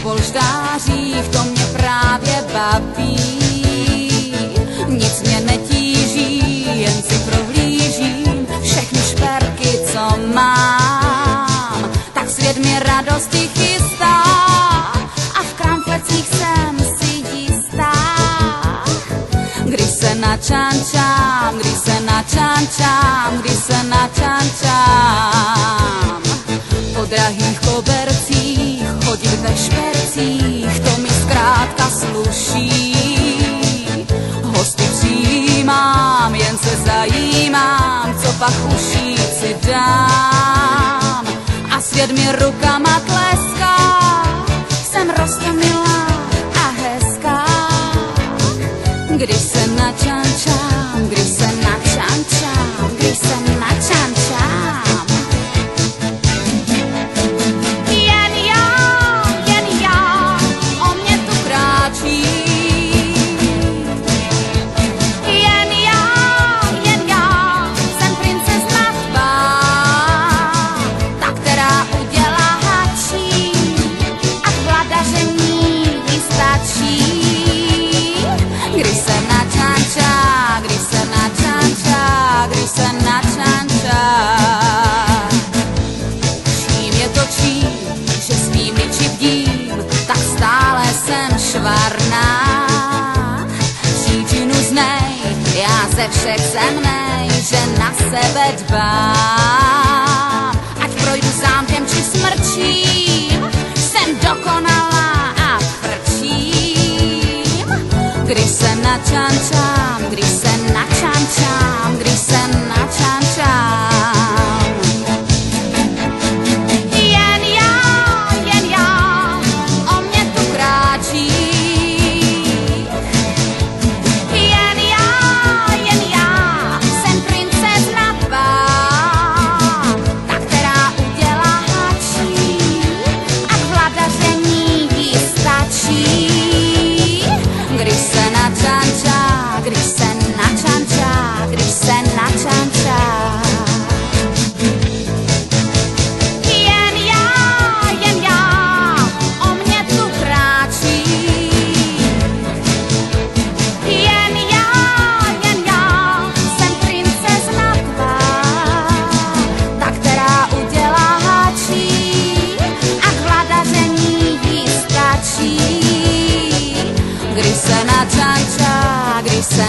polštářích, to mě právě baví. Nic mě netíží, jen si prohlížím všechny šperky, co mám. Tak svět mi radosti chystá a v kramflecích jsem si jistá. Když se načančám, když se načančám, když se načančám. Po drahých kobercích, chodit ve špercích, to mi zkrátka sluší. Hosty přijímám, jen se zajímám, co pak ušít si dám. A svět mi rukama tleská, jsem roztomilá a hezká. Když se načančám, když se načančám, když se načančám. Jen já, o mě tu kráčí. Jen já, jsem princezna tvá, ta, která udělá hačí a k vladaření jí stačí. Když se načančá, když se načančá, když se načančá. Čím je to čím, že svým ličivdím, tak stále jsem švarná. Příčinu znej, já ze všech zemnej, že na sebe dbám. Ať projdu zámkem či smrčím, jsem dokonalá a frčím. Když se načančám, když se načančám, když se načančám. Jen já, o mě tu kráčí. Jen já, jsem princezna tvá, ta, která udělá hačí a k vladaření jí stačí. Když se načančá, když se načančá, když se načančá. Jen já, o mě tu kráčí. Jen já, jsem princezna tvá, ta, která udělá hačí a k vladaření jí stačí. Když se načančá, když se